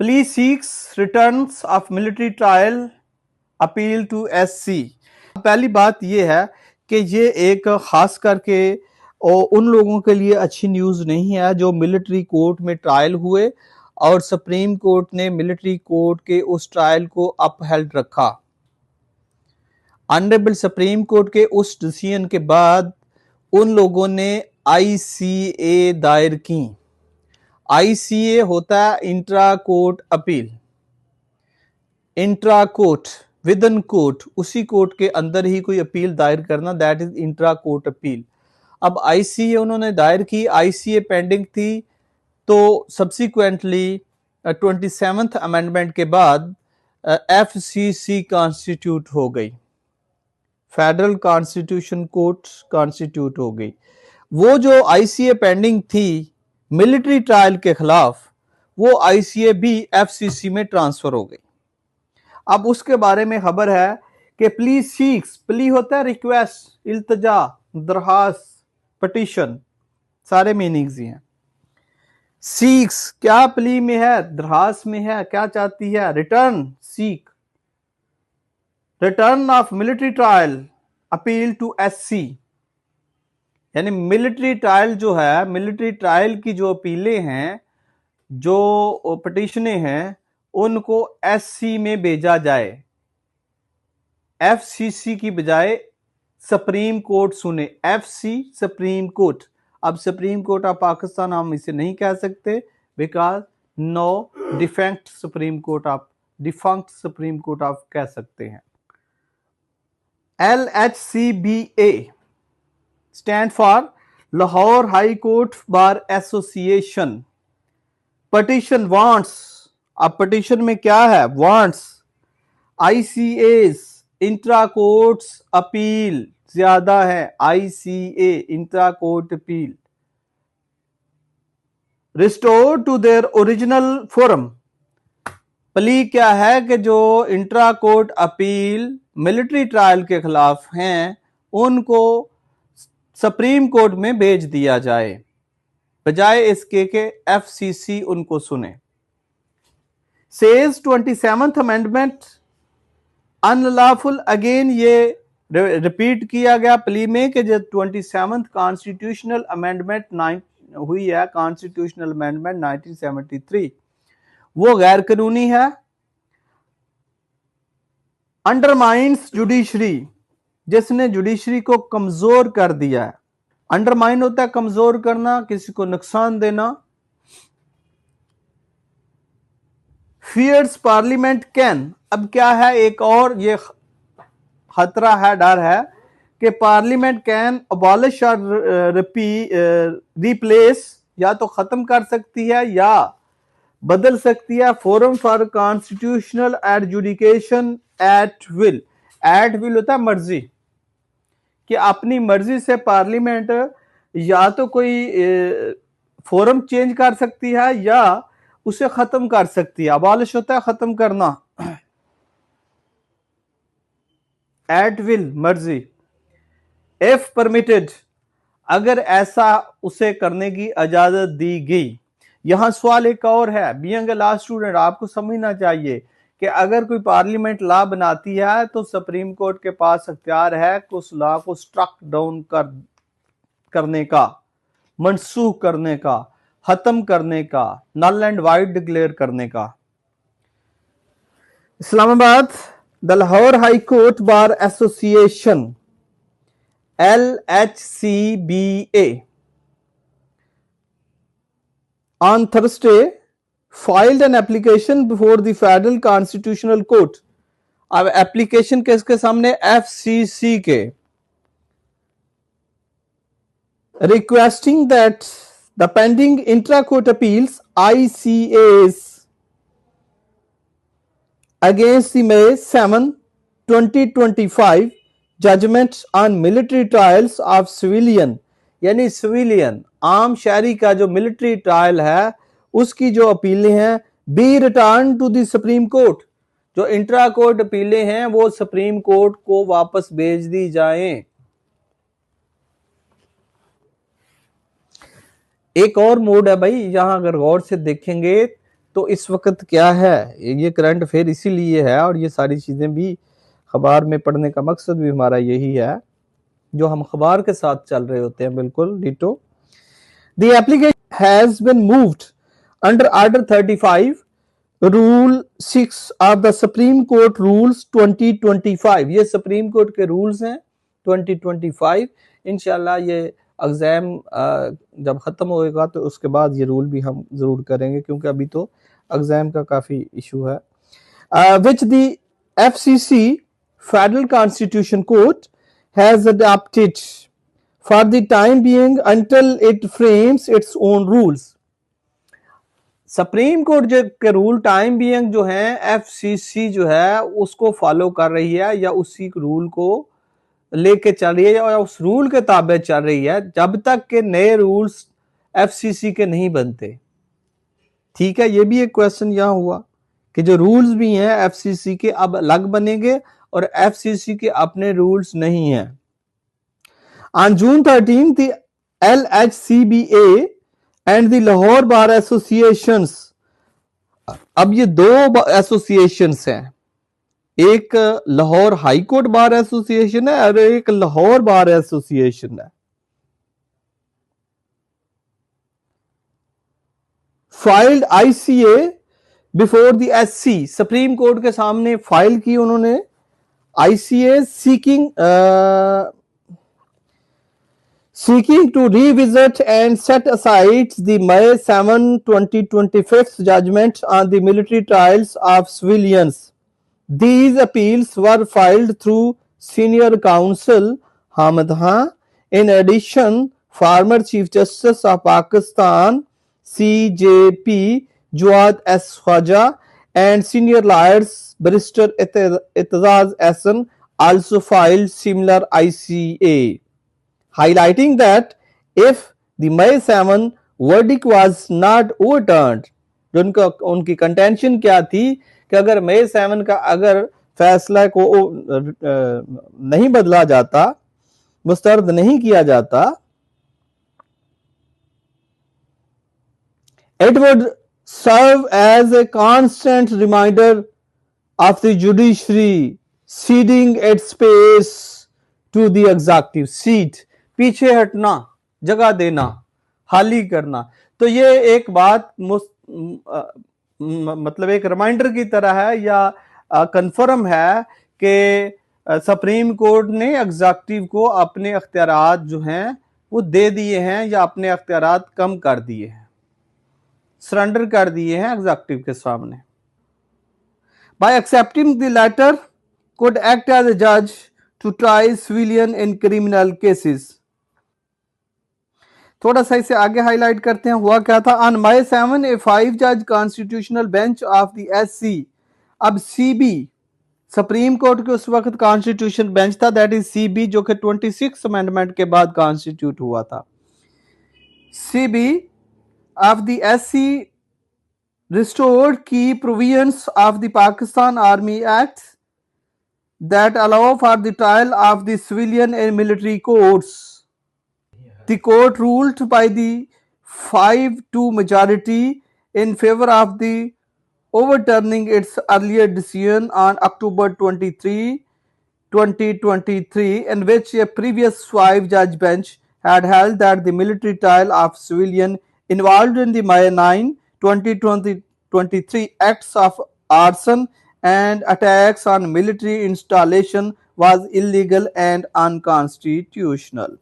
Plea seeks returns of military trial appeal to SC. पहली बात यह है कि ये एक खास करके उन लोगों के लिए अच्छी न्यूज़ नहीं है जो मिलिट्री कोर्ट में ट्रायल हुए और सुप्रीम कोर्ट ने मिलिट्री कोर्ट के उस ट्रायल को अपहेल्ड रखा। ऑनरेबल सुप्रीम कोर्ट के उस डिसीजन के बाद उन लोगों ने आईसीए दायर की। आईसीए होता है intra court appeal. Intra court with in court, उसी कोर्ट के अंदर ही कोई अपील दायर करना, that is intra court appeal. अब आईसीए उन्होंने दायर की, आईसीए पेंडिंग थी, तो सब्सिक्वेंटली 27th अमेंडमेंट के बाद एफसीसी कॉन्स्टिट्यूट हो गई, फेडरल कॉन्स्टिट्यूशन कोर्ट कॉन्स्टिट्यूट हो गई। वो जो आईसीए पेंडिंग थी मिलिट्री ट्रायल के खिलाफ, वो आईसीए भी एफसीसी में ट्रांसफर हो गई। अब उसके बारे में खबर है कि प्ली सीक्स, प्ली होता है रिक्वेस्ट, इल्तजा, दरखास्त, पिटीशन, सारे मीनिंग्स ही हैं। सीक्स क्या प्ली में है, दरखास्त में है, क्या चाहती है? Return, seek return of military trial appeal to SC, यानी मिलिट्री ट्रायल जो है, मिलिट्री ट्रायल की जो अपीलें हैं, जो पिटीशनें हैं, उनको एससी में भेजा जाए, एफसीसी की बजाय सुप्रीम कोर्ट सुने। FC supreme court. अब सुप्रीम कोर्ट ऑफ पाकिस्तान हम इसे नहीं कह सकते, because no defect supreme court of, defunct supreme court of कह सकते हैं। LHCBA stand for Lahore high court bar association. Petition wants, अब पिटीशन में क्या है? Wants ICS intra courts appeal ज्यादा है, ICA intra court appeal restore to their original forum. Plea क्या है कि जो intra court appeal military trial के खिलाफ हैं उनको सुप्रीम कोर्ट में भेज दिया जाए, बजाय इसके कि एफसीसी उनको सुने। Says 27th amendment unlawful, again ये रिपीट किया गया प्ली में कि जो 27th कॉन्स्टिट्यूशनल अमेंडमेंट हुई है, कॉन्स्टिट्यूशनल अमेंडमेंट 1973, वो गैर कानूनी है, अंडरमाइंस जुडिशरी, जिसने जुडिशरी को कमजोर कर दिया है। अंडरमाइन होता है कमजोर करना, किसी को नुकसान देना। फियर्स पार्लियामेंट कैन, अब क्या है, एक और ये खतरा है, डर है कि पार्लियामेंट कैन अबॉलिश और रिप्लेस, या तो खत्म कर सकती है या बदल सकती है, forum for constitutional adjudication at will. At will होता है मर्जी, कि अपनी मर्जी से पार्लियामेंट या तो कोई फोरम चेंज कर सकती है या उसे खत्म कर सकती है। अबॉलिश होता है खत्म करना, एट विल मर्जी। इफ परमिटेड, अगर ऐसा उसे करने की इजाजत दी गई। यहां सवाल एक और है, बीइंग अ लॉ स्टूडेंट आपको समझना चाहिए कि अगर कोई पार्लियामेंट लॉ बनाती है तो सुप्रीम कोर्ट के पास अख्तियार है कि उस लॉ को स्ट्रक डाउन करने का, मनसूख करने का, खत्म करने का, नल एंड वाइड डिक्लेयर करने का। Islamabad, the Lahore high court bar association LHCBA on Thursday filed an application before the Federal Constitutional Court. अब एप्लीकेशन किसके सामने? FCC के, requesting that the pending intra-court appeals ICAs against the May 7, 2025 judgment on military trials of civilian, यानी civilian आम शहरी का जो military trial है उसकी जो अपीलें हैं, be return to the supreme court, जो इंट्रा कोर्ट अपीलें हैं वो सुप्रीम कोर्ट को वापस भेज दी जाएं। एक और मोड है भाई, यहां अगर गौर से देखेंगे तो इस वक्त क्या है, ये करंट अफेयर इसीलिए है और ये सारी चीज़ें भी अखबार में पढ़ने का मकसद भी हमारा यही है, जो हम अखबार के साथ चल रहे होते हैं, बिल्कुल ditto. The application has been moved under order 35 rule 6 of the supreme court rules 2025। ये सुप्रीम कोर्ट के रूल्स हैं 2025। इंशाल्लाह ये एग्जाम जब खत्म होएगा तो उसके बाद ये रूल भी हम जरूर करेंगे, क्योंकि अभी तो एग्जाम का काफी इशू है। Which the FCC federal constitution court has adopted for the time being until it frames its own rules. Supreme court के रूल टाइम बीइंग जो है FCC जो है उसको फॉलो कर रही है या उसी रूल को लेके चल रही है या उस रूल के ताबे चल रही है जब तक के नए रूल्स FCC के नहीं बनते। ठीक है, ये भी एक क्वेश्चन यहां हुआ कि जो रूल्स भी हैं FCC के अब अलग बनेंगे और FCC के अपने रूल्स नहीं हैं। On June 13 the LHCBA and the Lahore bar associations, अब ये दो एसोसिएशंस हैं, एक Lahore high court bar association है और एक लाहौर बार एसोसिएशन है, filed ICA before the SC, supreme court के सामने फाइल की उन्होंने ICA seeking to revisit and set aside the May 7, 2025 judgment on the military trials of civilians. These appeals were filed through senior counsel Hamid Khan. In addition, former Chief Justice of Pakistan CJP Jawad S. Khwaja and senior lawyers Barrister Itazaz Ahsan also filed similar ICA, highlighting that if the May 7 verdict was not overturned, उनकी contention क्या थी कि अगर May 7 का अगर फैसला को नहीं बदला जाता, मुस्तरद नहीं किया जाता, it would serve as a constant reminder of the judiciary ceding its space to the executive seat, पीछे हटना, जगह देना, खाली करना। तो ये एक बात मतलब एक रिमाइंडर की तरह है या कंफर्म है कि सुप्रीम कोर्ट ने एग्जीक्यूटिव को अपने अख्तियारात जो हैं वो दे दिए हैं या अपने अख्तियारात कम कर दिए हैं, सरेंडर कर दिए हैं एग्जीक्यूटिव के सामने। By accepting the letter could act as a judge to try civilian in criminal cases। थोड़ा सा इसे आगे हाईलाइट करते हैं, हुआ क्या था। ऑन May 7 ए 5 जज constitutional bench of the SC, अब CB सुप्रीम कोर्ट के उस वक्त कॉन्स्टिट्यूशन बेंच था, दैट इज CB, जो कि 26 अमेंडमेंट के बाद कॉन्स्टिट्यूट हुआ था। CB of the SC restored key provisions of the Pakistan Army Act that allow for the trial of the civilian and military courts. The court ruled by the 5-2 majority in favor of the overturning its earlier decision on October 23, 2023, in which a previous 5-judge bench had held that the military trial of civilian involved in the May 9, 2023 acts of arson and attacks on military installation was illegal and unconstitutional.